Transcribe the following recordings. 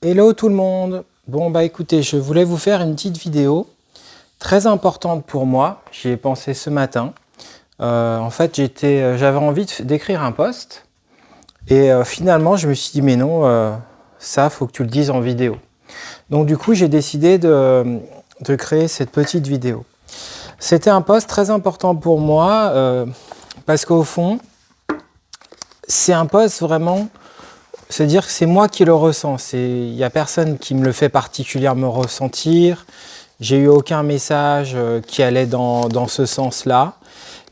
Hello tout le monde. Bon bah écoutez, je voulais vous faire une petite vidéo très importante pour moi. J'y ai pensé ce matin. En fait, j'avais envie d'écrire un post et finalement je me suis dit mais non, ça faut que tu le dises en vidéo. Donc du coup j'ai décidé de créer cette petite vidéo. C'était un post très important pour moi parce qu'au fond c'est un post vraiment. C'est-à-dire que c'est moi qui le ressens, il n'y a personne qui me le fait particulièrement ressentir, j'ai eu aucun message qui allait dans ce sens-là,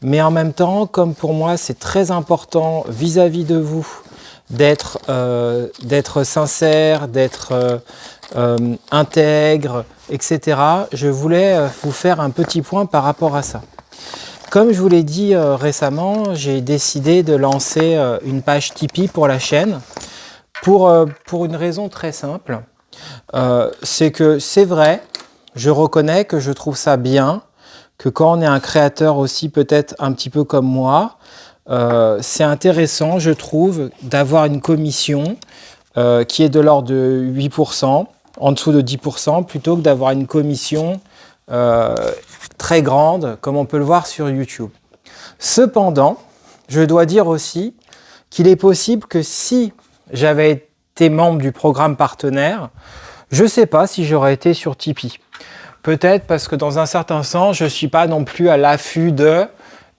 mais en même temps, comme pour moi c'est très important vis-à-vis de vous d'être sincère, d'être intègre, etc., je voulais vous faire un petit point par rapport à ça. Comme je vous l'ai dit récemment, j'ai décidé de lancer une page Tipeee pour la chaîne. Pour une raison très simple, c'est que c'est vrai, je reconnais que je trouve ça bien, que quand on est un créateur aussi peut-être un petit peu comme moi, c'est intéressant, je trouve, d'avoir une commission qui est de l'ordre de 8%, en dessous de 10%, plutôt que d'avoir une commission très grande, comme on peut le voir sur YouTube. Cependant, je dois dire aussi qu'il est possible que si j'avais été membre du programme partenaire, je ne sais pas si j'aurais été sur Tipeee. Peut-être parce que dans un certain sens, je ne suis pas non plus à l'affût de,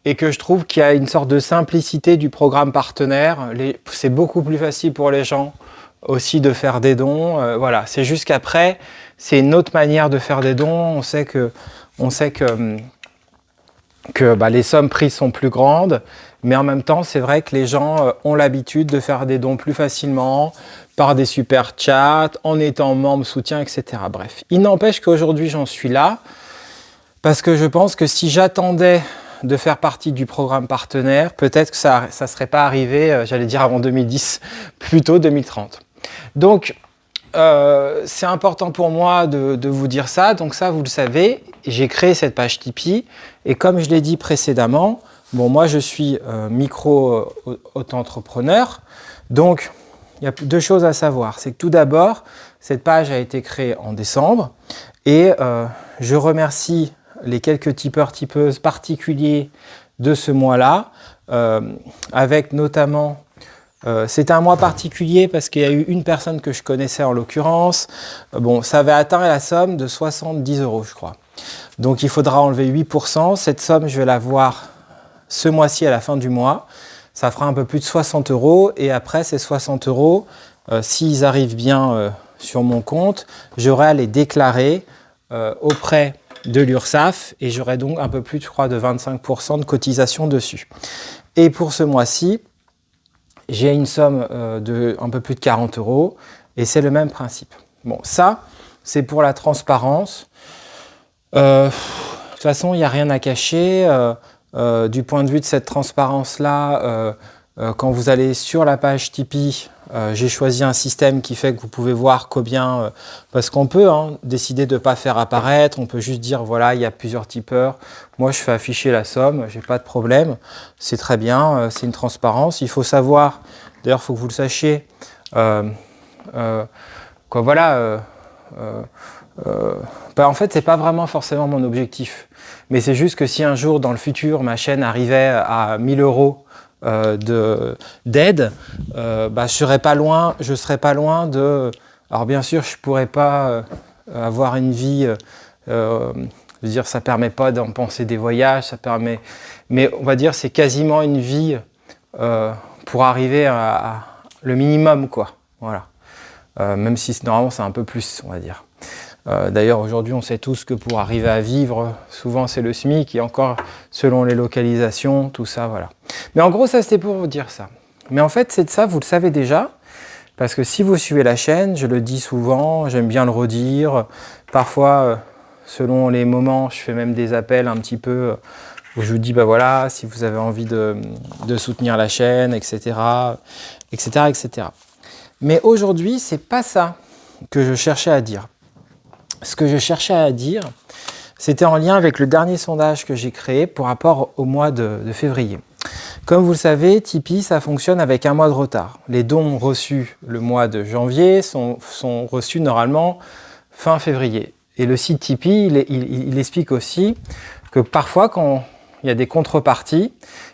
et que je trouve qu'il y a une sorte de simplicité du programme partenaire. C'est beaucoup plus facile pour les gens aussi de faire des dons. Voilà, c'est juste qu'après, c'est une autre manière de faire des dons. On sait que les sommes prises sont plus grandes, mais en même temps, c'est vrai que les gens ont l'habitude de faire des dons plus facilement, par des super chats, en étant membre, soutien, etc. Bref, il n'empêche qu'aujourd'hui, j'en suis là, parce que je pense que si j'attendais de faire partie du programme partenaire, peut-être que ça ne serait pas arrivé, j'allais dire avant 2010, plutôt 2030. Donc, c'est important pour moi de vous dire ça, donc ça vous le savez, j'ai créé cette page Tipeee et comme je l'ai dit précédemment, bon moi je suis micro-auto-entrepreneur, donc il y a deux choses à savoir, c'est que tout d'abord cette page a été créée en décembre et je remercie les quelques tipeurs-tipeuses particuliers de ce mois-là, avec notamment c'était un mois particulier parce qu'il y a eu une personne que je connaissais en l'occurrence. Bon, ça avait atteint la somme de 70 €, je crois. Donc il faudra enlever 8%. Cette somme, je vais la voir ce mois-ci à la fin du mois. Ça fera un peu plus de 60 €. Et après, ces 60 €, s'ils arrivent bien sur mon compte, j'aurai à les déclarer auprès de l'URSSAF et j'aurai donc un peu plus, je crois, de 25% de cotisation dessus. Et pour ce mois-ci, j'ai une somme de un peu plus de 40 € et c'est le même principe. Bon, ça, c'est pour la transparence. De toute façon, il n'y a rien à cacher. Du point de vue de cette transparence-là, quand vous allez sur la page Tipeee, j'ai choisi un système qui fait que vous pouvez voir combien, parce qu'on peut décider de ne pas faire apparaître, on peut juste dire voilà, il y a plusieurs tipeurs. Moi, je fais afficher la somme, j'ai pas de problème, c'est très bien, c'est une transparence. Il faut savoir, d'ailleurs, il faut que vous le sachiez, en fait, c'est pas vraiment forcément mon objectif, mais c'est juste que si un jour, dans le futur, ma chaîne arrivait à 1000 € d'aide, je serais pas loin de... Alors bien sûr, je pourrais pas avoir une vie, je veux dire, ça permet pas d'en penser des voyages, ça permet, mais on va dire c'est quasiment une vie pour arriver à le minimum, quoi. Voilà. Même si normalement c'est un peu plus, on va dire. D'ailleurs, aujourd'hui, on sait tous que pour arriver à vivre, souvent c'est le SMIC et encore selon les localisations, tout ça, voilà. Mais en gros, ça c'était pour vous dire ça. Mais en fait, c'est de ça, vous le savez déjà, parce que si vous suivez la chaîne, je le dis souvent, j'aime bien le redire. Parfois, selon les moments, je fais même des appels un petit peu où je vous dis, bah voilà, si vous avez envie de soutenir la chaîne, etc., etc., etc. Mais aujourd'hui, c'est pas ça que je cherchais à dire. Ce que je cherchais à dire, c'était en lien avec le dernier sondage que j'ai créé pour rapport au mois de février. Comme vous le savez, Tipeee, ça fonctionne avec un mois de retard. Les dons reçus le mois de janvier sont reçus normalement fin février. Et le site Tipeee, il explique aussi que parfois, quand il y a des contreparties,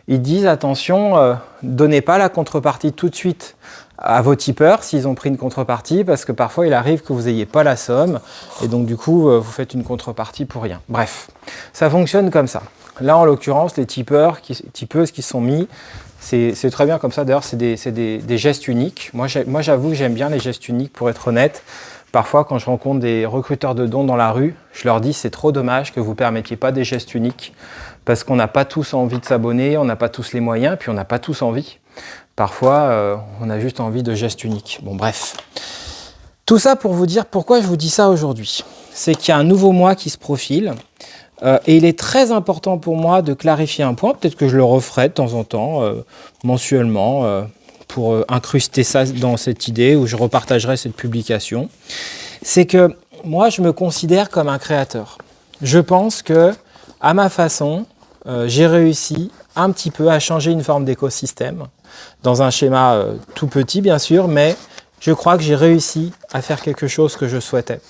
ils disent attention, donnez pas la contrepartie tout de suite à vos tipeurs s'ils ont pris une contrepartie, parce que parfois il arrive que vous n'ayez pas la somme, et donc du coup vous faites une contrepartie pour rien. Bref, ça fonctionne comme ça. Là en l'occurrence, les tipeuses qui sont mis, c'est très bien comme ça. D'ailleurs c'est des gestes uniques. Moi j'avoue que j'aime bien les gestes uniques, pour être honnête. Parfois quand je rencontre des recruteurs de dons dans la rue, je leur dis c'est trop dommage que vous ne permettiez pas des gestes uniques, parce qu'on n'a pas tous envie de s'abonner, on n'a pas tous les moyens, puis on n'a pas tous envie. Parfois, on a juste envie de gestes uniques. Bon, bref. Tout ça pour vous dire pourquoi je vous dis ça aujourd'hui. C'est qu'il y a un nouveau mois qui se profile. Et il est très important pour moi de clarifier un point. Peut-être que je le referai de temps en temps, mensuellement, pour incruster ça dans cette idée, où je repartagerai cette publication. C'est que moi, je me considère comme un créateur. Je pense que, à ma façon, j'ai réussi un petit peu à changer une forme d'écosystème, dans un schéma tout petit bien sûr, mais je crois que j'ai réussi à faire quelque chose que je souhaitais.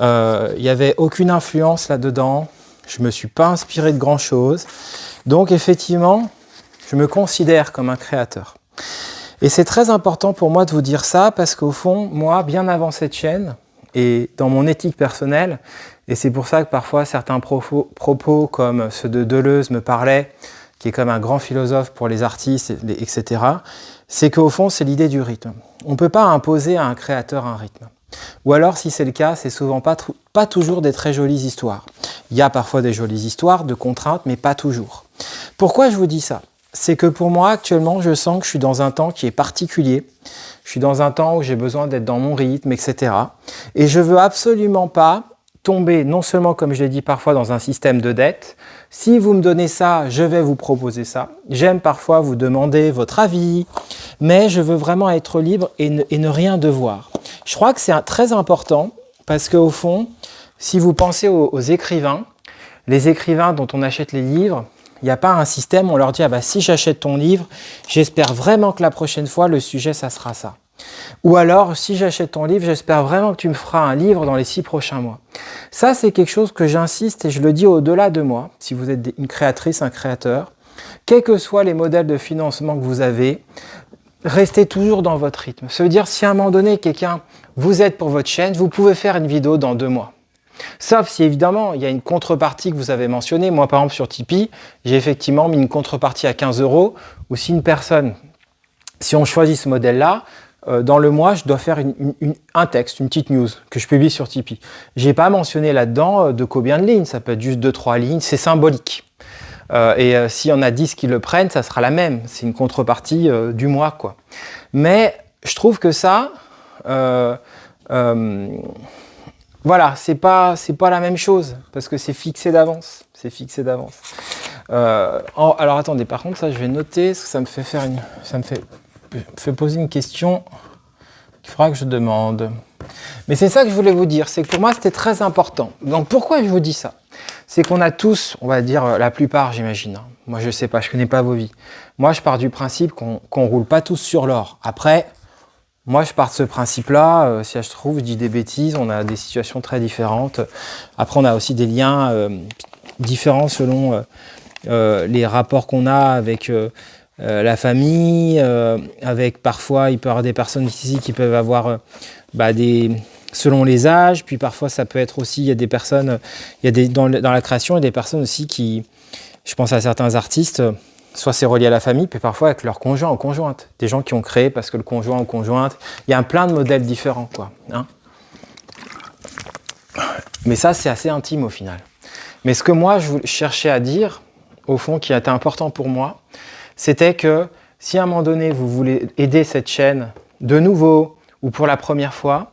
Il n'y avait aucune influence là-dedans, je ne me suis pas inspiré de grand-chose, donc effectivement, je me considère comme un créateur. Et c'est très important pour moi de vous dire ça, parce qu'au fond, moi, bien avant cette chaîne, et dans mon éthique personnelle, et c'est pour ça que parfois certains propos comme ceux de Deleuze me parlaient, qui est comme un grand philosophe pour les artistes, etc., c'est qu'au fond, c'est l'idée du rythme. On ne peut pas imposer à un créateur un rythme. Ou alors, si c'est le cas, c'est souvent pas toujours des très jolies histoires. Il y a parfois des jolies histoires de contraintes, mais pas toujours. Pourquoi je vous dis ça? C'est que pour moi, actuellement, je sens que je suis dans un temps qui est particulier. Je suis dans un temps où j'ai besoin d'être dans mon rythme, etc. Et je veux absolument pas tomber, non seulement, comme je l'ai dit parfois, dans un système de dette. Si vous me donnez ça, je vais vous proposer ça. J'aime parfois vous demander votre avis, mais je veux vraiment être libre et ne rien devoir. Je crois que c'est très important, parce qu'au fond, si vous pensez aux écrivains, les écrivains dont on achète les livres, il n'y a pas un système où on leur dit « Ah bah si j'achète ton livre, j'espère vraiment que la prochaine fois, le sujet, ça sera ça. » Ou alors, si j'achète ton livre, j'espère vraiment que tu me feras un livre dans les 6 prochains mois. Ça, c'est quelque chose que j'insiste et je le dis au-delà de moi. Si vous êtes une créatrice, un créateur, quels que soient les modèles de financement que vous avez, restez toujours dans votre rythme. Ça veut dire, si à un moment donné, quelqu'un vous aide pour votre chaîne, vous pouvez faire une vidéo dans 2 mois. Sauf si évidemment, il y a une contrepartie que vous avez mentionnée. Moi, par exemple, sur Tipeee, j'ai effectivement mis une contrepartie à 15 €. Ou si une personne, si on choisit ce modèle-là, dans le mois, je dois faire un texte, une petite news que je publie sur Tipeee. Je n'ai pas mentionné là-dedans de combien de lignes, ça peut être juste 2-3 lignes, c'est symbolique. S'il y en a 10 qui le prennent, ça sera la même, c'est une contrepartie du mois, quoi. Mais je trouve que ça, voilà, c'est pas la même chose, parce que c'est fixé d'avance. C'est fixé d'avance. Alors attendez, par contre, ça je vais noter, parce que ça me fait fait poser une question qu'il faudra que je demande. Mais c'est ça que je voulais vous dire, c'est que pour moi c'était très important. Donc pourquoi je vous dis ça? C'est qu'on a tous, on va dire la plupart j'imagine, hein. Moi je sais pas, je connais pas vos vies. Moi je pars du principe qu'on roule pas tous sur l'or. Après, moi je pars de ce principe-là, si je trouve, je dis des bêtises, on a des situations très différentes. Après on a aussi des liens différents selon les rapports qu'on a avec la famille, avec parfois, il peut y avoir des personnes ici qui peuvent avoir selon les âges, puis parfois ça peut être aussi, il y a des personnes, dans la création, il y a des personnes aussi qui, je pense à certains artistes, soit c'est relié à la famille, puis parfois avec leur conjoint ou conjointe. Des gens qui ont créé parce que le conjoint ou conjointe, il y a plein de modèles différents, quoi. Hein. Mais ça, c'est assez intime au final. Mais ce que moi, je cherchais à dire, au fond, qui a été important pour moi, c'était que si à un moment donné, vous voulez aider cette chaîne de nouveau ou pour la première fois,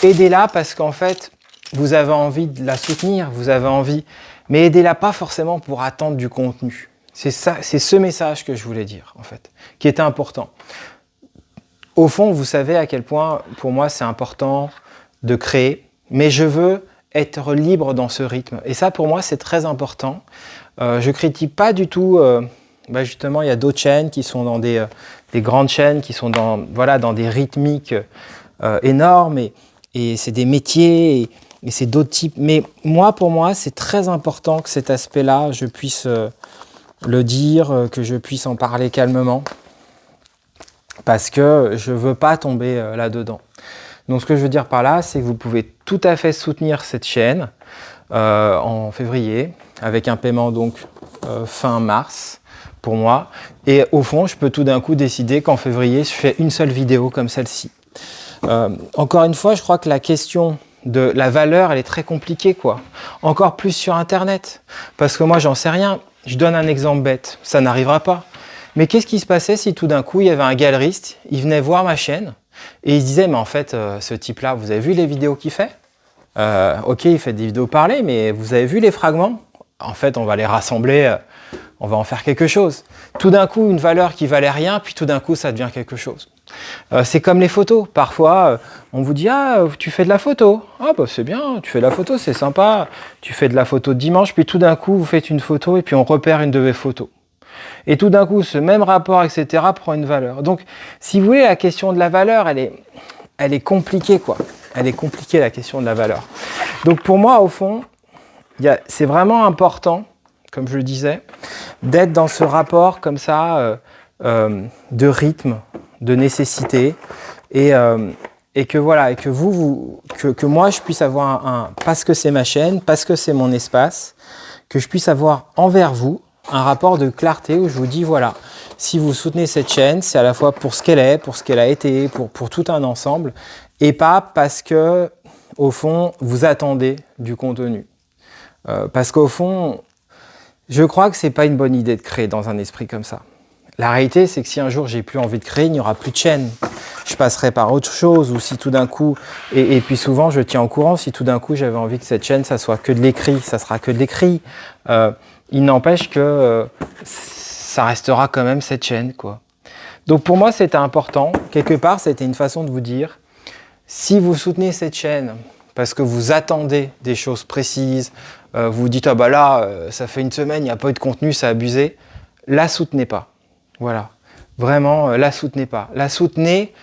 aidez-la parce qu'en fait, vous avez envie de la soutenir, vous avez envie, mais aidez-la pas forcément pour attendre du contenu. C'est ça, c'est ce message que je voulais dire, en fait, qui était important. Au fond, vous savez à quel point, pour moi, c'est important de créer, mais je veux être libre dans ce rythme. Et ça, pour moi, c'est très important. Je critique pas du tout bah justement, il y a d'autres chaînes qui sont dans des grandes chaînes, qui sont dans, voilà, dans des rythmiques énormes, et c'est des métiers, et c'est d'autres types. Mais moi, pour moi, c'est très important que cet aspect-là, je puisse le dire, que je puisse en parler calmement, parce que je ne veux pas tomber là-dedans. Donc ce que je veux dire par là, c'est que vous pouvez tout à fait soutenir cette chaîne en février, avec un paiement donc fin mars pour moi. Et au fond, je peux tout d'un coup décider qu'en février, je fais une seule vidéo comme celle-ci. Encore une fois, je crois que la question de la valeur, elle est très compliquée, quoi. Encore plus sur Internet. Parce que moi, j'en sais rien. Je donne un exemple bête. Ça n'arrivera pas. Mais qu'est-ce qui se passait si tout d'un coup, il y avait un galeriste, il venait voir ma chaîne et il se disait, mais en fait, ce type-là, vous avez vu les vidéos qu'il fait ? Ok, il fait des vidéos parlées, mais vous avez vu les fragments ? En fait, on va les rassembler, on va en faire quelque chose. Tout d'un coup, une valeur qui valait rien, puis tout d'un coup, ça devient quelque chose. C'est comme les photos. Parfois, on vous dit « Ah, tu fais de la photo. Ah, bah c'est bien, tu fais de la photo, c'est sympa. Tu fais de la photo de dimanche, puis tout d'un coup, vous faites une photo et puis on repère une de vos photos. Et tout d'un coup, ce même rapport, etc., prend une valeur. Donc, si vous voulez, la question de la valeur, elle est compliquée, quoi. Elle est compliquée, la question de la valeur. Donc, pour moi, au fond, c'est vraiment important, comme je le disais, d'être dans ce rapport comme ça, de rythme, de nécessité, et que voilà, et que que moi je puisse avoir parce que c'est ma chaîne, parce que c'est mon espace, que je puisse avoir envers vous un rapport de clarté où je vous dis voilà, si vous soutenez cette chaîne, c'est à la fois pour ce qu'elle est, pour ce qu'elle a été, pour tout un ensemble, et pas parce que au fond vous attendez du contenu. Parce qu'au fond, je crois que c'est pas une bonne idée de créer dans un esprit comme ça. La réalité, c'est que si un jour j'ai plus envie de créer, il n'y aura plus de chaîne. Je passerai par autre chose, ou si tout d'un coup, et puis souvent je tiens au courant, si tout d'un coup j'avais envie que cette chaîne, ça soit que de l'écrit, ça sera que de l'écrit. Il n'empêche que ça restera quand même cette chaîne, quoi. Donc pour moi, c'était important. Quelque part, c'était une façon de vous dire, si vous soutenez cette chaîne, parce que vous attendez des choses précises, vous vous dites, ah bah là, ça fait une semaine, il n'y a pas eu de contenu, c'est abusé, la soutenez pas. Voilà, vraiment, la soutenez pas. La soutenez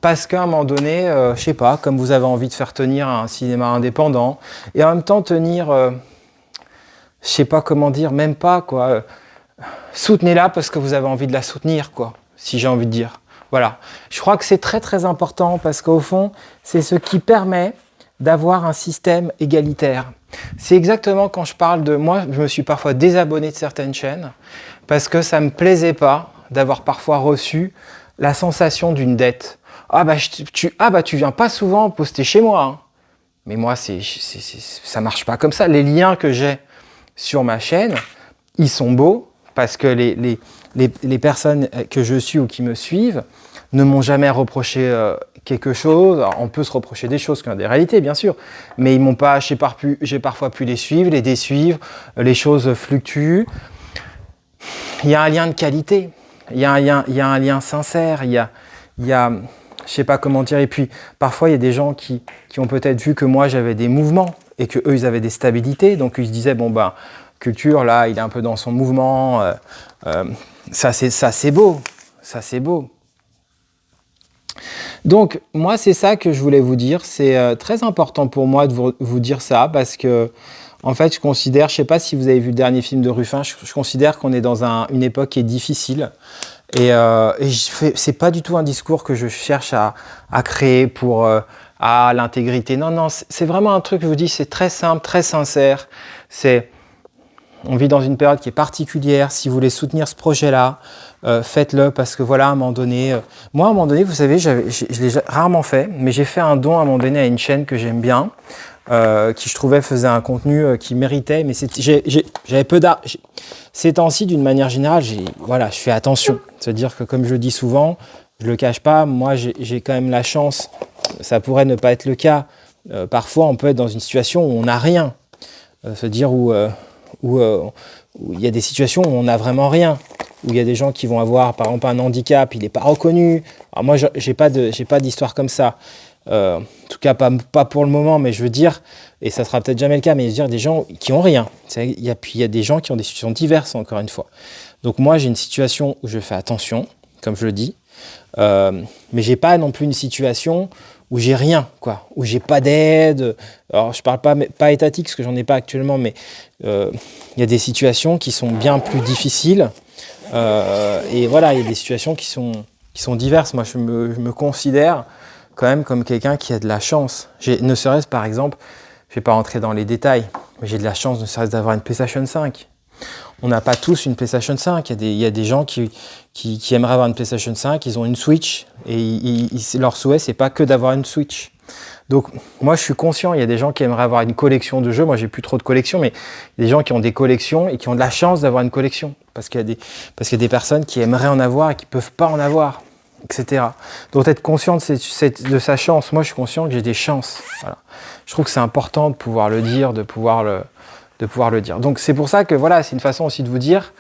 parce qu'à un moment donné, je sais pas, comme vous avez envie de faire tenir un cinéma indépendant, et en même temps tenir, je sais pas comment dire, même pas, quoi. Soutenez-la parce que vous avez envie de la soutenir, quoi, si j'ai envie de dire. Voilà, je crois que c'est très très important parce qu'au fond, c'est ce qui permet d'avoir un système égalitaire. C'est exactement quand je parle de... Moi, je me suis parfois désabonné de certaines chaînes parce que ça ne me plaisait pas d'avoir parfois reçu la sensation d'une dette. Ah bah, tu viens pas souvent poster chez moi. Hein. Mais moi, ça marche pas comme ça. Les liens que j'ai sur ma chaîne, ils sont beaux parce que les personnes que je suis ou qui me suivent ne m'ont jamais reproché quelque chose. Alors, on peut se reprocher des choses qui ont des réalités, bien sûr, mais ils m'ont pas. J'ai parfois pu les suivre, les désuivre, les choses fluctuent. Il y a un lien de qualité, il y a un lien sincère, il y a, je sais pas comment dire. Et puis parfois il y a des gens qui ont peut-être vu que moi j'avais des mouvements et que eux ils avaient des stabilités, donc ils se disaient bon ben Culture là, il est un peu dans son mouvement. Ça c'est beau, ça c'est beau. Donc, moi, c'est ça que je voulais vous dire. C'est très important pour moi de vous dire ça parce que, en fait, je considère, je ne sais pas si vous avez vu le dernier film de Ruffin, je considère qu'on est dans une époque qui est difficile. Et c'est pas du tout un discours que je cherche à créer pour l'intégrité. Non, c'est vraiment un truc, je vous dis, c'est très simple, très sincère. On vit dans une période qui est particulière. Si vous voulez soutenir ce projet-là, faites-le parce que voilà, à un moment donné... moi, à un moment donné, vous savez, je l'ai rarement fait, mais j'ai fait un don à un moment donné à une chaîne que j'aime bien, qui je trouvais faisait un contenu qui méritait, mais j'avais peu d'art. Ces temps-ci, d'une manière générale, je fais attention. C'est-à-dire que, comme je le dis souvent, je ne le cache pas, moi, j'ai quand même la chance, ça pourrait ne pas être le cas. Parfois, on peut être dans une situation où on n'a rien. C'est-à-dire où il y a des situations où on n'a vraiment rien, où il y a des gens qui vont avoir par exemple un handicap, il n'est pas reconnu. Alors moi j'ai pas d'histoire comme ça. En tout cas pas pour le moment, mais je veux dire, et ça sera peut-être jamais le cas, mais je veux dire des gens qui ont rien. Il y a des gens qui ont des situations diverses, encore une fois. Donc moi, j'ai une situation où je fais attention, comme je le dis, mais j'ai pas non plus une situation où j'ai rien, quoi, où j'ai pas d'aide. Alors je parle pas étatique, parce que j'en ai pas actuellement, mais il y a des situations qui sont bien plus difficiles. Et voilà, il y a des situations qui sont diverses. Moi, je me considère quand même comme quelqu'un qui a de la chance. Ne serait-ce, par exemple, je ne vais pas rentrer dans les détails, mais j'ai de la chance ne serait-ce d'avoir une PlayStation 5. On n'a pas tous une PlayStation 5. Il y a des gens qui aimeraient avoir une PlayStation 5, ils ont une Switch, et leur souhait, c'est pas que d'avoir une Switch. Donc moi, je suis conscient, il y a des gens qui aimeraient avoir une collection de jeux. Moi, j'ai plus trop de collections, mais il y a des gens qui ont des collections et qui ont de la chance d'avoir une collection. Parce qu'il y a des personnes qui aimeraient en avoir et qui ne peuvent pas en avoir, etc. Donc être conscient de sa chance. Moi, je suis conscient que j'ai des chances. Voilà. Je trouve que c'est important de pouvoir le dire, de pouvoir le dire. Donc c'est pour ça que voilà, c'est une façon aussi de vous dire,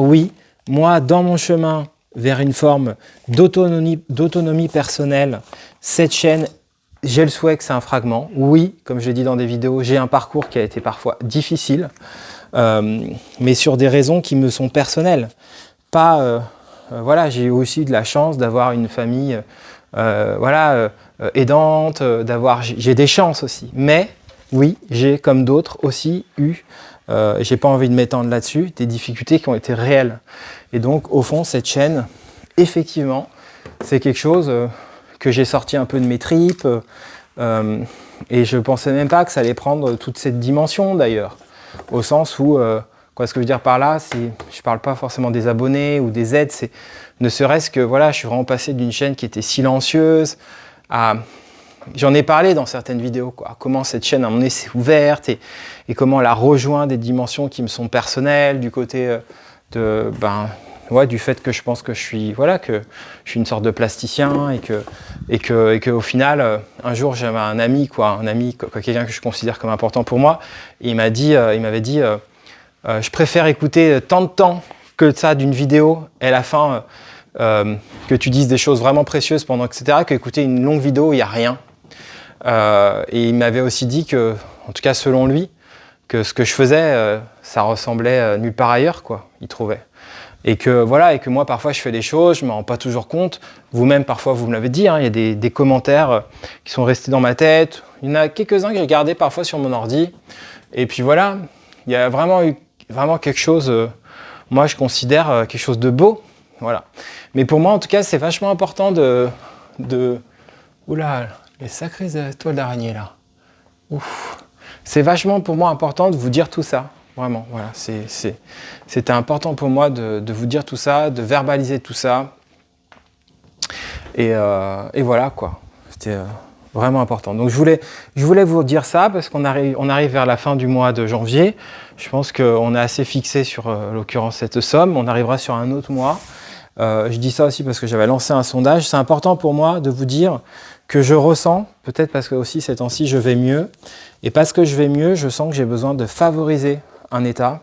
oui, moi, dans mon chemin vers une forme d'autonomie personnelle, cette chaîne, j'ai le souhait que c'est un fragment. Oui, comme je l'ai dit dans des vidéos, j'ai un parcours qui a été parfois difficile, mais sur des raisons qui me sont personnelles. Voilà, j'ai aussi de la chance d'avoir une famille aidante, j'ai des chances aussi. Mais oui, j'ai comme d'autres aussi eu, j'ai pas envie de m'étendre là-dessus, des difficultés qui ont été réelles. Et donc, au fond, cette chaîne, effectivement, c'est quelque chose que j'ai sorti un peu de mes tripes, et je pensais même pas que ça allait prendre toute cette dimension d'ailleurs, au sens où, ce que je veux dire par là, je parle pas forcément des abonnés ou des aides, c'est ne serait-ce que, voilà, je suis vraiment passé d'une chaîne qui était silencieuse à... J'en ai parlé dans certaines vidéos, quoi, comment cette chaîne, à un moment donné, s'est ouverte et comment elle a rejoint des dimensions qui me sont personnelles, du côté du fait que je pense que je suis une sorte de plasticien et que au final, un jour, j'avais un ami, quelqu'un que je considère comme important pour moi, et il m'avait dit, je préfère écouter tant de temps que ça d'une vidéo et à la fin que tu dises des choses vraiment précieuses pendant, etc., qu'écouter une longue vidéo où il n'y a rien. Et il m'avait aussi dit que, en tout cas selon lui, que ce que je faisais, ça ressemblait nulle part ailleurs, quoi, il trouvait. Et que moi parfois je fais des choses, je ne m'en rends pas toujours compte. Vous-même parfois vous me l'avez dit, il y a des commentaires qui sont restés dans ma tête. Il y en a quelques-uns que j'ai gardés parfois sur mon ordi. Et puis voilà, il y a vraiment eu quelque chose, moi je considère quelque chose de beau. Voilà. Mais pour moi en tout cas c'est vachement important Oula, les sacrées toiles d'araignée là. Ouf. C'est vachement pour moi important de vous dire tout ça. Vraiment, voilà. C'était important pour moi de vous dire tout ça, de verbaliser tout ça. Et voilà quoi. C'était vraiment important. Donc je voulais vous dire ça parce qu'on arrive vers la fin du mois de janvier. Je pense qu'on est assez fixé sur, l'occurrence, cette somme. On arrivera sur un autre mois. Je dis ça aussi parce que j'avais lancé un sondage. C'est important pour moi de vous dire que je ressens, peut-être parce que aussi ces temps-ci je vais mieux, et parce que je vais mieux, je sens que j'ai besoin de favoriser un état,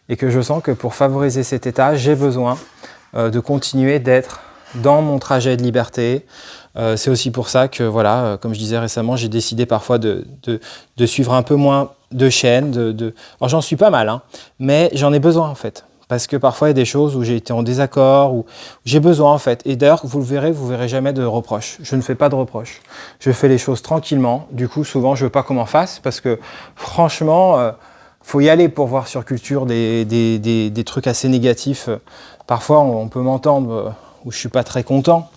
et que je sens que pour favoriser cet état, j'ai besoin de continuer d'être dans mon trajet de liberté. C'est aussi pour ça que, voilà, comme je disais récemment, j'ai décidé parfois de suivre un peu moins de chaînes. Alors j'en suis pas mal, mais j'en ai besoin en fait. Parce que parfois, il y a des choses où j'ai été en désaccord, où j'ai besoin en fait. Et d'ailleurs, vous verrez jamais de reproches. Je ne fais pas de reproches. Je fais les choses tranquillement. Du coup, souvent, je veux pas qu'on m'en fasse parce que franchement, faut y aller pour voir sur Culture des trucs assez négatifs. Parfois, on peut m'entendre où je suis pas très content,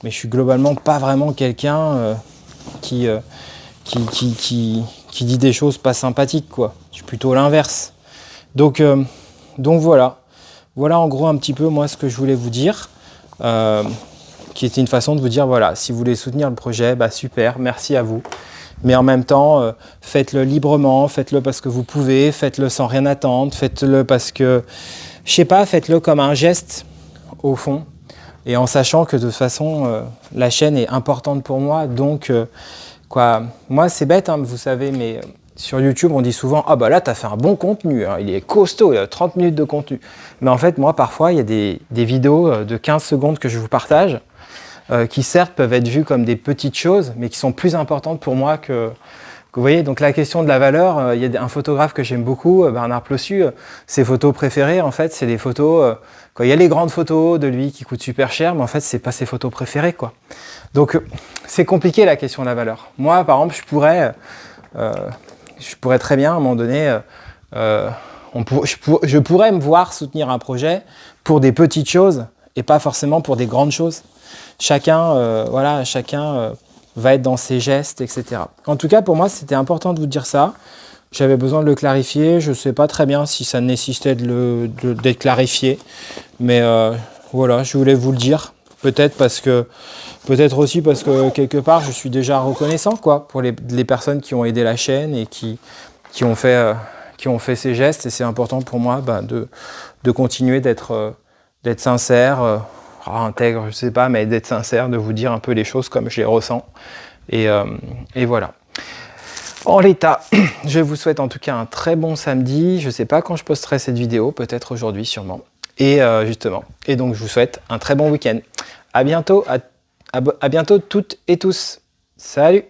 mais je suis globalement pas vraiment quelqu'un qui dit des choses pas sympathiques, quoi. Je suis plutôt l'inverse. Donc voilà. Voilà en gros un petit peu moi ce que je voulais vous dire, qui était une façon de vous dire voilà, si vous voulez soutenir le projet, bah super, merci à vous. Mais en même temps, faites-le librement, faites-le parce que vous pouvez, faites-le sans rien attendre, faites-le parce que, je sais pas, faites-le comme un geste au fond, et en sachant que de toute façon, la chaîne est importante pour moi, donc moi c'est bête, vous savez, mais sur YouTube, on dit souvent « Ah bah là, tu as fait un bon contenu, il est costaud, il y a 30 minutes de contenu. » Mais en fait, moi, parfois, il y a des vidéos de 15 secondes que je vous partage. qui certes peuvent être vues comme des petites choses, mais qui sont plus importantes pour moi que vous voyez. Donc la question de la valeur, il y a un photographe que j'aime beaucoup, Bernard Plossu, ses photos préférées, en fait, c'est des photos, quand il y a les grandes photos de lui qui coûtent super cher, mais en fait, c'est pas ses photos préférées, quoi. Donc c'est compliqué la question de la valeur. Moi, par exemple, je pourrais très bien, à un moment donné, je pourrais me voir soutenir un projet pour des petites choses et pas forcément pour des grandes choses. Chacun, voilà, chacun va être dans ses gestes, etc. En tout cas, pour moi, c'était important de vous dire ça. J'avais besoin de le clarifier. Je ne sais pas très bien si ça nécessitait d'être clarifié, mais voilà, je voulais vous le dire. Peut-être aussi parce que quelque part, je suis déjà reconnaissant, quoi, pour les personnes qui ont aidé la chaîne et qui ont fait ces gestes. Et c'est important pour moi de continuer d'être sincère, intègre, je ne sais pas, mais d'être sincère, de vous dire un peu les choses comme je les ressens. Et voilà. En l'état, je vous souhaite en tout cas un très bon samedi. Je ne sais pas quand je posterai cette vidéo, peut-être aujourd'hui sûrement. Et justement, et donc je vous souhaite un très bon week-end. À bientôt toutes et tous. Salut!